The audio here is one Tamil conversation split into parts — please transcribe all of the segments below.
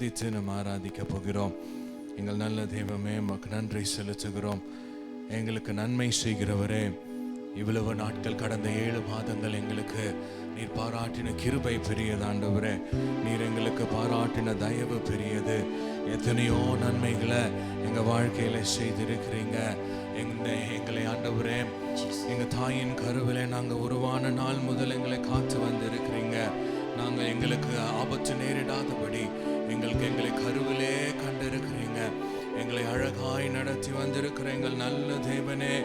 துதித்து நாம் ஆராதிக்க போகிறோம். எங்கள் நல்ல தெய்வமே, உமக்கு நன்றி செலுத்துகிறோம். எங்களுக்கு நன்மை செய்கிறவரே, இவ்வளவு நாட்கள் கடந்த 7 மாதங்கள் எங்களுக்கு நீர் பாராட்டின கிருபை பெரியது ஆண்டவரே. நீர் எங்களுக்கு பாராட்டின தயவு பெரியது. எத்தனையோ நன்மைகளை எங்கள் வாழ்க்கையில் செய்திருக்கிறீங்க. எங்களை ஆண்டவரே, எங்கள் தாயின் கருவிலே நாங்கள் உருவான நாள் முதல் எங்களை காத்து வந்து இருக்கிறீங்க. நாங்கள் எங்களுக்கு ஆபத்து நேரிடாதபடி எங்களை கருவிலே கண்டிருக்கிறீங்க. எங்களை அழகாய் நடத்தி வந்திருக்கிற எங்கள் நல்ல தேவனே,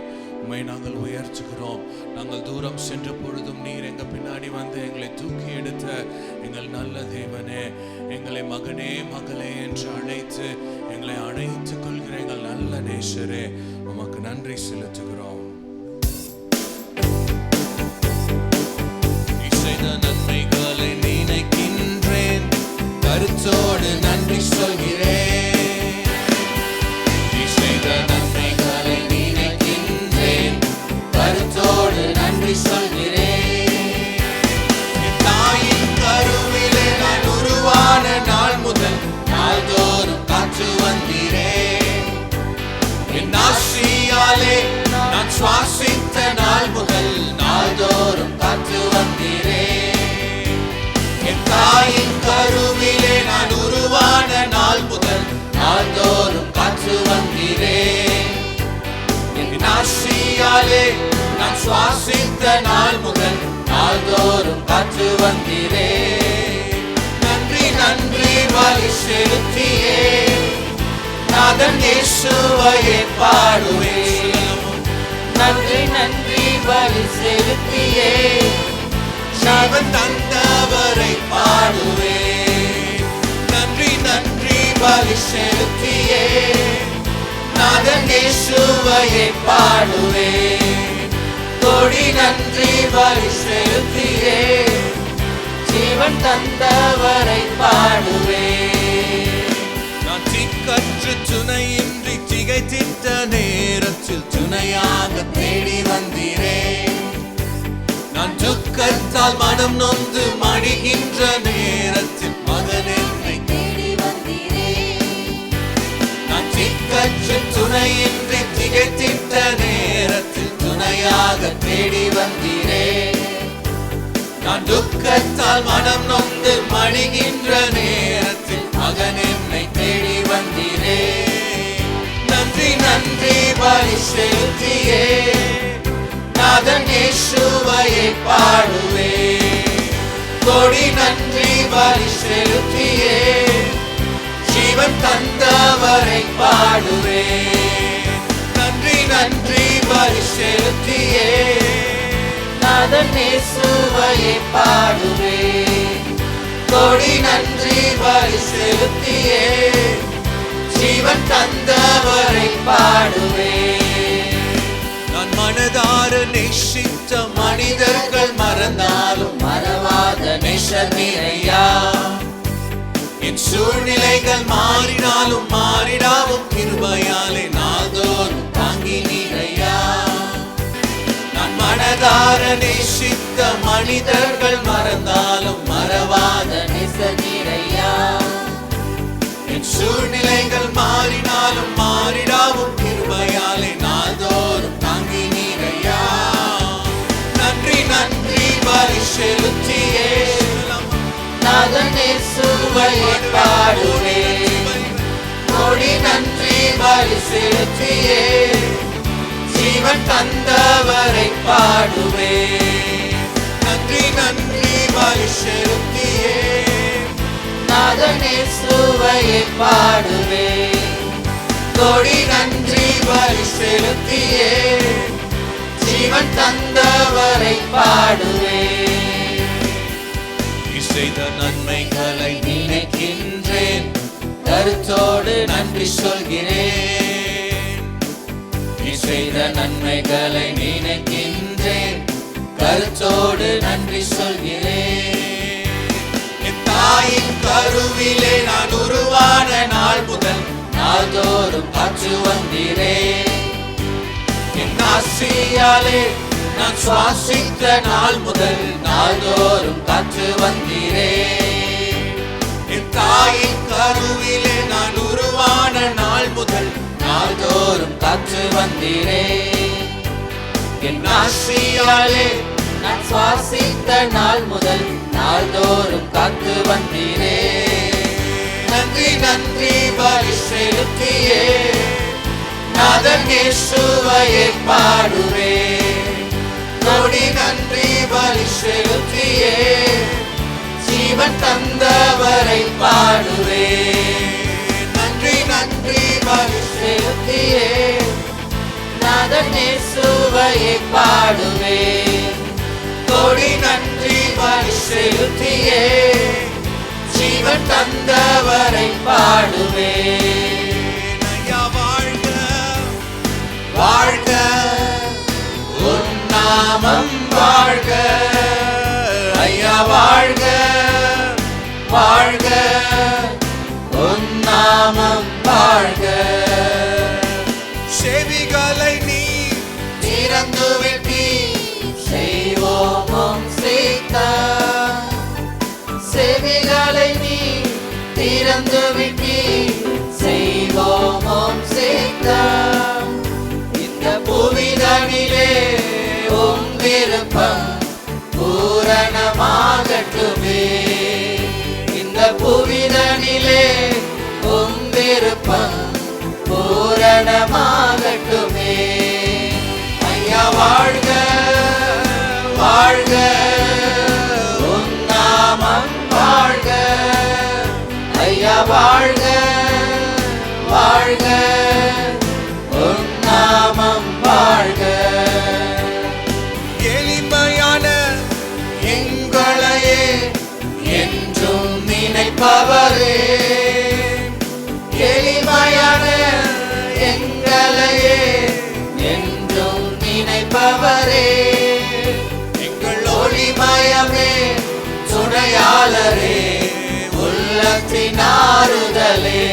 உம்மை நாங்கள் உயர்த்துகிறோம். நாங்கள் தூரம் சென்ற பொழுதும் நீர் எங்கள் பின்னாடி வந்து எங்களை தூக்கி எடுத்த எங்கள் நல்ல தேவனே, எங்களை மகனே மகளே என்று அழைத்து எங்களை அழைத்துக் கொள்கிற எங்கள் நல்ல நேசரே, உமக்கு நன்றி செலுத்துகிறோம். நன்மைகளை நினைக்கின்றேன், கருத்தோடு நன்றி சொல்கிறேன். நன்மைகளை நினைக்கின்றேன், கருத்தோடு நன்றி சொல்கிறேன். என் தாயின் கருவிலே நான் உருவான நாள் முதல் நாள்தோறும் காற்று வந்தீரேன். என் ஆசியாலே நான் சுவாசித்த நாள் முதல் நாள்தோறும் காற்று வந்தீரேன். என் தாயின் கருவிலே நான் உருவான நாள் முதல் நாள்தோறும் காற்று வந்தீரேன். என் ஆசியாலே நான் சுவாசித்த நாள் முதல் நாள்தோறும் காற்று வந்தீரேன். நன்றி நன்றி பலி செலுத்தியே நாதன் இயேசுவையே பாடுவேன். நன்றி நன்றி பலி செலுத்தியே ஜீவன் தந்தவரை பாடுவேன். நன்றி நன்றி பலி செலுத்தியே நாதன் இயேசுவையே பாடுவேன். கோடி நன்றி பலி செலுத்தியே ஜீவன் தந்தவரை பாடுவேன். நான் திக்கற்று துணையின்றி திகைத்திட்ட நேரத்தில் துணையாக தேடி வந்தீரேன். நான் துக்கத்தால் மனம் நொந்து மடிகின்ற நேரத்தில் மகன் என்னை தேடி வந்தீரேன். நான் திக்கற்று துணையின்றி திகைத்திட்ட நேரத்தில் துணையாக தேடி வந்தீரேன். நான் துக்கத்தால் மனம் நொந்து மடிகின்ற நேரத்தில் மகன் என்னை தேடி வந்தீரேன். நன்றி நன்றி பலி செலுத்தியே நாதன் இயேசுவையே பாடுவேன். கோடி நன்றி பலி செலுத்தியே ஜீவன் தந்தவரை பாடுவேன். நன்றி நன்றி பலி செலுத்தியே நாதன் இயேசுவையே பாடுவேன். கோடி நன்றி பலி செலுத்தியே ஜீவன் தந்தவரை பாடுவேன். நான் மனதார நேசித்த மனிதர்கள் மறந்தாலும் மறவாத நேசர் நீரையா. என் சூழ்நிலைகள் மாறினாலும் மாறிடாவும் கிருபையாலே நாள்தோறும் தாங்கி நீரையா. நான் மனதார நேசித்த மனிதர்கள் மறந்தாலும் மறவாத நேசர் நீரையா. என் சூழ்நிலைகள் மாறினாலும் மாறிடாவும் கிருபையாலே நாள்தோறும் தாங்கி நீரையா. நன்றி நன்றி பலி செலுத்தியே நாதன் இயேசுவையே பாடுவேன். கோடி நன்றி பலி செலுத்தியே ஜீவன் தந்தவரை பாடுவேன். நன்றி நன்றி பலி செலுத்தியே நாதன் இயேசுவையே பாடுவேன். கோடி நன்றி பலி செலுத்தியே ஜீவன் தந்தவரை பாடுவேன். செய்த நன்மைகளை நினைக்கின்றேன், கருத்தோடு நன்றி சொல்கிறேன். செய்த நன்மைகளை நினைக்கின்றேன், கருத்தோடு நன்றி சொல்கிறேன். என் தாயின் கருவிலே நான் உருவான நாள் முதல் நாள்தோறும் காற்று வந்தீரேன். என் ஆசியாலே நான் சுவாசித்த நாள் முதல் நாள்தோறும் காற்று வந்தீரேன். என் தாயின் கருவிலே நான் உருவான நாள் முதல் நாள்தோறும் காத்து வந்தீரே. என் நாசியாலே நான் சுவாசித்த நாள் முதல் நாள்தோறும் காத்து வந்தீரே. நன்றி நன்றி பலி செலுத்தியே நாதன் இயேசுவையே பாடுவே. கோடி நன்றி பலி செலுத்தியே ஜீவன் தந்தவரை பாடுவே. நன்றி நன்றி பலி செலுத்தியே நாதன் இயேசுவையே பாடுவே. கோடி நன்றி பலி செலுத்தியே ஜீவன் தந்தவரை பாடுவே. ஐயா வாழ்க வாழ்க உன் நாமம் வாழ்க. ஐயா வாழ்க வாழ்க உன் நாமம் வாழ்க. செவிகளை நீ திறந்து விட்டி செய்வோம் சீதா. செவிகளை நீ திறந்து விட்டி செய்வோம் சீதா. இந்த புவிதனிலே உம் விருப்பம் பூரணமாகட்டுமே. இந்த புவிதனிலே உம் விருப்பம் பூரணமாகட்டுமே. ஐயா வாழ்க வாழ்க உன் நாமம் வாழ்க. ஐயா வாழ்க வாழ்க உன் நாமம் வாழ்க. எளிமையான எங்களையே என்றும் நினைப்பவரே. எளிமையான எங்களையே என்றும் நினைப்பவரே. எங்கள் ஒளிமயமே துணையாளரே உள்ளத்தின் ஆறுதலே.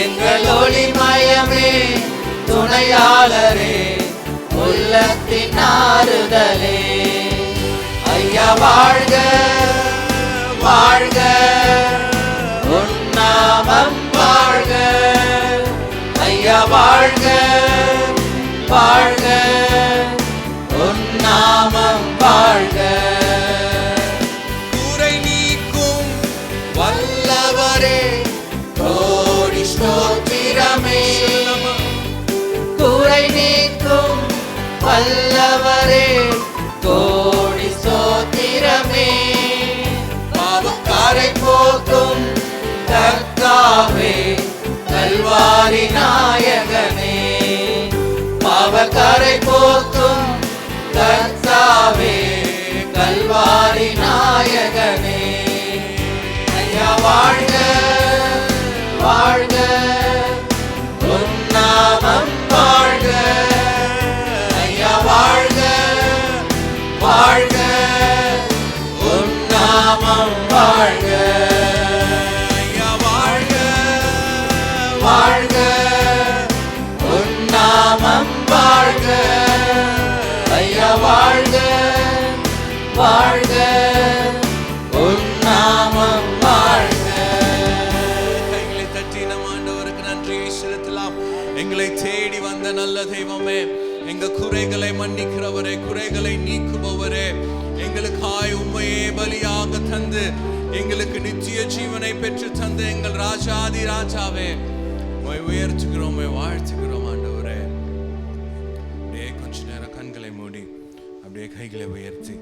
எங்கள் ஒளிமயமே துணையாளரே உள்ளத்தின் ஆறுதலே. ஐயா வாழ்க வாழ்க உன் நாமம் வாழ்க. ஐயா வாழ்க வாழ்க உன் நாமம் வாழ்க. குறை நீக்கும் வல்லவரே கோடி ஸ்தோத்திரமே. குறை நீக்கும் வல்லவரே கோடி ஸ்தோத்திரமே. பாவக்காரை போக்கும் கர்த்தாவே கல்வாரி நாயகனே. பாவக்காரை போக்கும் கர்த்தாவே கல்வாரி நாயகனே. ஐயா வாழ்க வாழ்க உன் நாமம் வாழ்க. ஐயா வாழ்க வாழ்க உன் நாமம் வாழ்க. ஐயா வாழ்க வாழ்க உன் நாமம் வாழ்க. ஐயா வாழ்க வாழ்க உன் நாமம் வாழ்க. கைகளை தட்டி நம் ஆண்டவருக்கு நன்றியை செலுத்தலாம். எங்களை தேடி வந்த நல்ல தெய்வமே, எங்க குறைகளை மன்னிக்கிறவரே, குறைகளை நீக்குபவரே, எங்களுக்காய் உம்மையே பலியாக தந்து எங்களுக்கு நித்திய ஜீவனை பெற்று தந்த எங்கள் ராஜாதி ராஜாவே, உம்மை உயர்த்துகிறோம், உம்மை வாழ்த்துகிறோம் ஆண்டவரே. அப்படியே கொஞ்ச நேரம் கண்களை மூடி அப்படியே கைகளை உயர்த்தி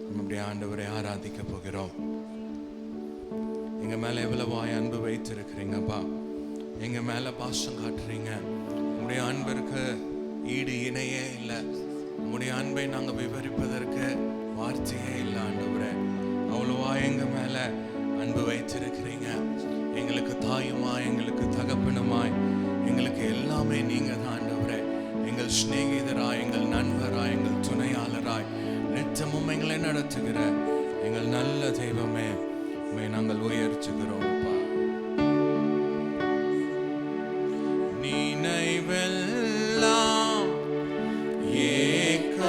நம்ம அப்படியே ஆண்டவரை ஆராதிக்க போகிறோம். எங்க மேல எவ்வளவாய் அன்பு வைத்திருக்கிறீங்கப்பா, எங்க மேல பாசம் காட்டுறீங்க. உங்களுடைய அன்பிற்கு ஈடு இணையே இல்லை. உங்களுடைய அன்பை நாங்க விவரிப்பதற்கு வார்த்தையே இல்லை ஆண்டவரே. அவ்வளவா எங்க மேல அன்பு வைத்திருக்கிறீங்க. எங்களுக்கு தாயுமாய், எங்களுக்கு தகப்பனுமாய், எங்களுக்கு எல்லாமே நீங்க தான் ஆண்டவரே. எங்கள் சிநேகிதராய், எங்கள் நண்பராய், எங்கள் துணையாளராய், நித்தமும் எங்களை நடத்துகிற எங்கள் நல்ல தெய்வமே, உம்மை நாங்கள் உயர்த்துகிறோம். நினைவெல்லாம்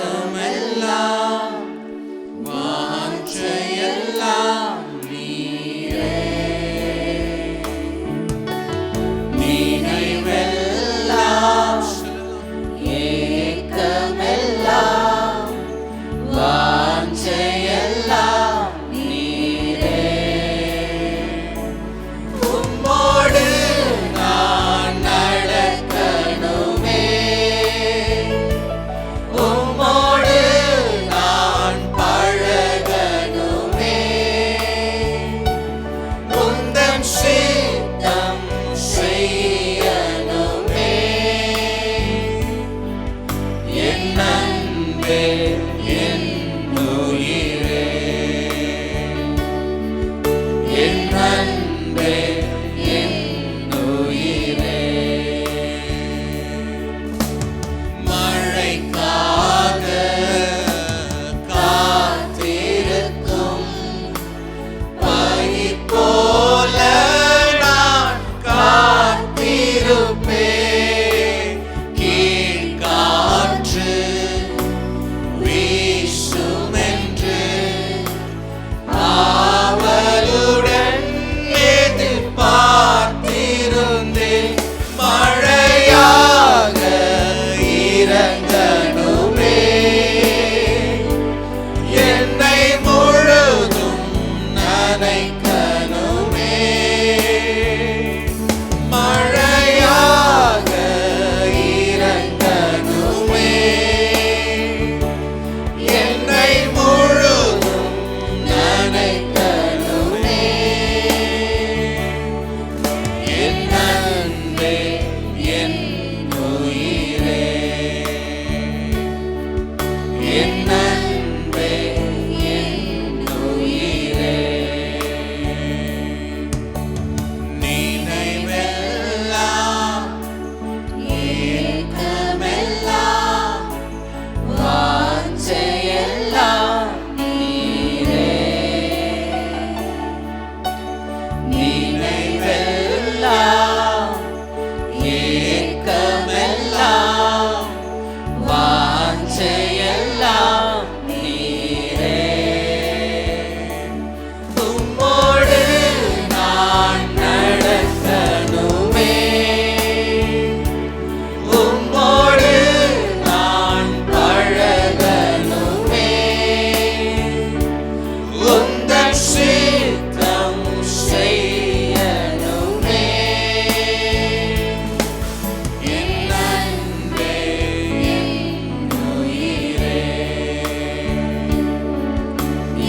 ஏக்கமெல்லாம் வாஞ்சையெல்லாம் நீரே. உயிரே என் அன்பே என் உயிரே நினைவெல்லாம் ஏக்கமெல்லாம் வாஞ்சையெல்லாம் நீரே நினைவெல்லாம் ஏக்கமெல்லாம் வாஞ்சையெல்லாம் நீரே உம்மோடு நான் நடக்கணுமே உம்மோடு நான் பழகணுமே உந்தன் சித்தம் செய்யணுமே என் அன்பே என் உயிரே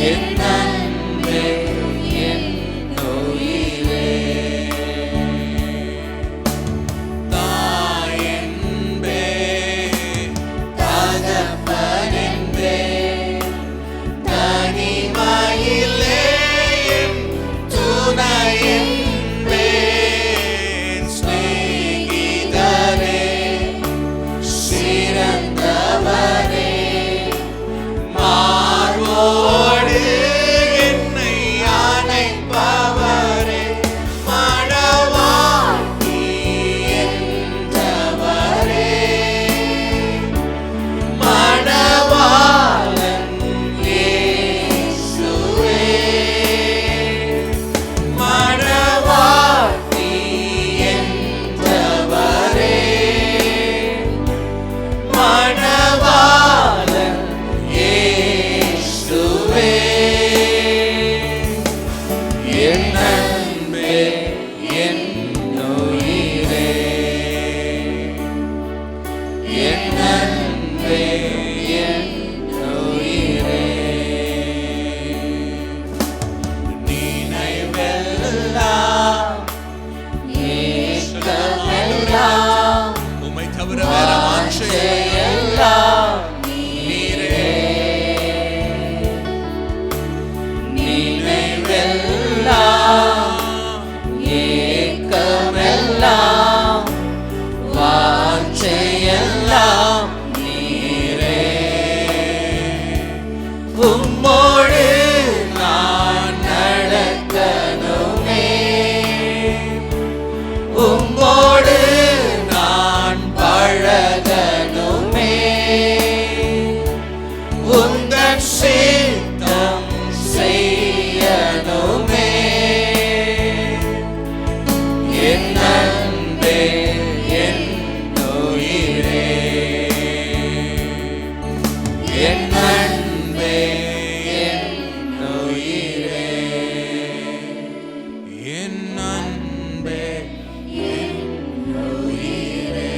என் அன்பே என் உயிரே தாயென்பே தகப்பனென்பே தனிமையிலே என் துணையென்பே சிநேகிதரே சிறந்தவரே மார்போடு என்னை அணைப்பவரே மணவாட்டி என்றவரே மணவாளன் இயேசுவே மணவாட்டி என்றவரே மணவாளன் இயேசுவே என் அன்பே என் உயிரே என் அன்பே என் உயிரே நினைவெல்லாம் ஏக்கமெல்லாம் உம்மை தவிர வேற வாஞ்சை வாஞ்சையெல்லாம் நீரே நினைவெல்லாம் ஏக்கமெல்லாம் வாஞ்சையெல்லாம் நீரே உம்மோடு நான் நடக்கணுமே உம்மோடு நான் பழகணுமே உந்தன் சித்தம் செய்யணுமே என் அன்பே என் உயிரே என் அன்பே என் உயிரே என் அன்பே என் உயிரே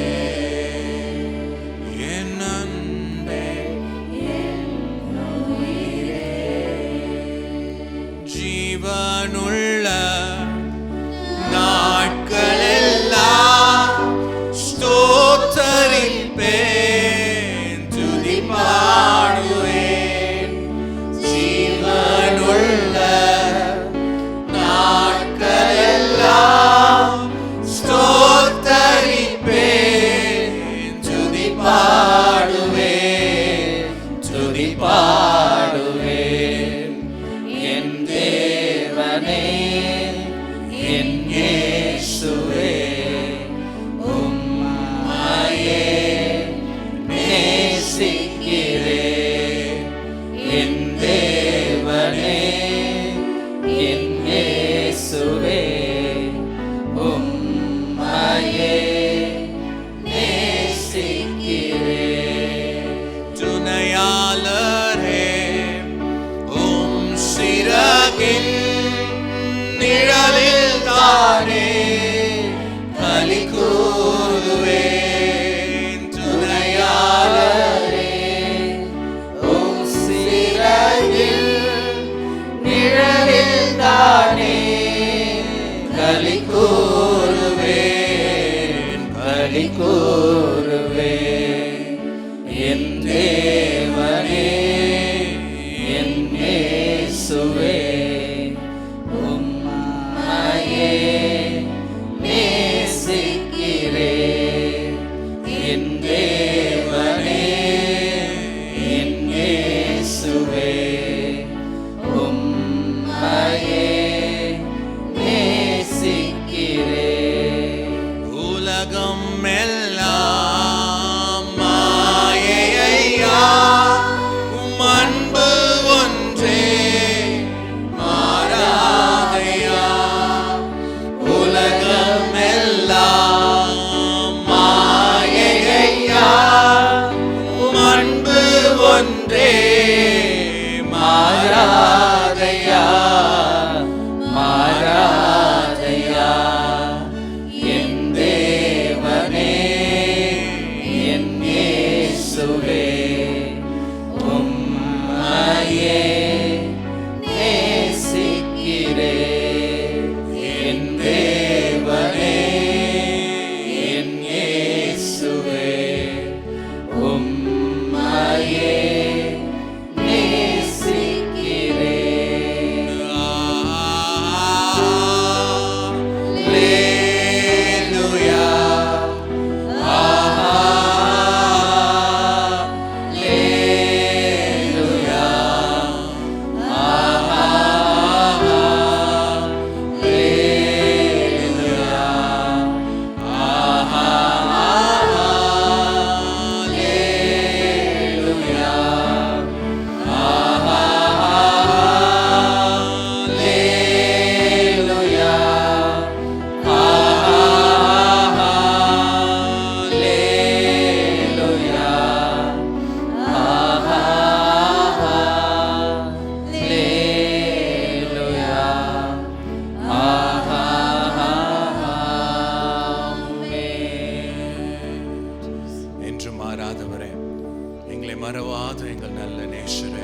எங்களை மறவாத எங்கள் நல்ல நேசரே,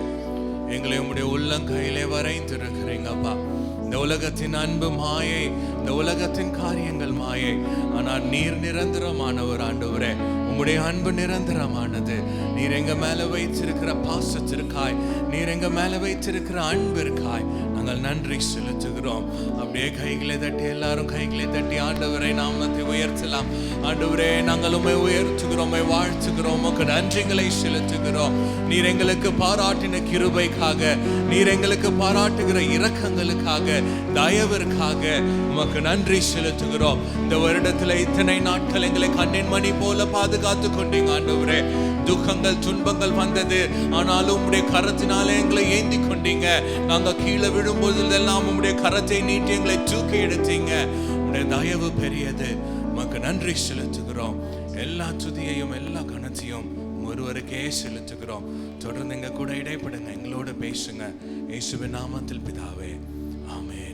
எங்களை உம்முடைய உள்ளங்கையிலே வரைந்திருக்கிறீங்க அப்பா. இந்த உலகத்தின் அன்பு மாயை, இந்த உலகத்தின் காரியங்கள் மாயை. ஆனால் நீர் நிரந்தரமானவர் ஆண்டவரே. உம்முடைய அன்பு நிரந்தரமானது. நீர் எங்க மேல வைத்திருக்கிற பாசத்திற்காய், நீர் எங்க மேல வைத்திருக்கிற அன்பிற்காய் நாங்கள் நன்றி செலுத்துகிறோம். அப்படியே கைகளை தட்டி, எல்லாரும் கைகளை தட்டி ஆண்டவரை நாமத்தை உயர்த்தலாம். ஆண்டவரே, நாங்கள் உம்மை உயர்த்துகிறோம், உம்மை வாழ்த்துகிறோம், உமக்கு நன்றிகளை செலுத்துகிறோம். நீர் எங்களுக்கு பாராட்டின கிருபைக்காக, நீர் எங்களுக்கு பாராட்டுகிற இரக்கங்களுக்காக, தயவிற்காக உமக்கு நன்றி செலுத்துகிறோம். இந்த வருடத்துல இத்தனை நாட்கள் எங்களை கண்ணின் மணி போல பாதுகாத்து கொண்டீங்க ஆண்டவரே. துக்கங்கள் துன்பங்கள் வந்தது, ஆனாலும் உம்முடைய கரத்தினாலே எங்களை ஏந்தி கொண்டீங்க. நாங்க கீழே விழும்போதெல்லாம் உம்முடைய கரத்தை நீட்டி எங்களை தூக்கி எடுத்தீங்க. உம்முடைய தயவு பெரியது. உமக்கு நன்றி செலுத்துகிறோம். எல்லா துதியையும் எல்லா கணத்தையும் ஒருவருக்கே செலுத்துகிறோம். தொடர்ந்து எங்க கூட இடைப்படுங்க, எங்களோட பேசுங்க. இயேசுவின் நாமத்தில் பிதாவே, ஆமென்.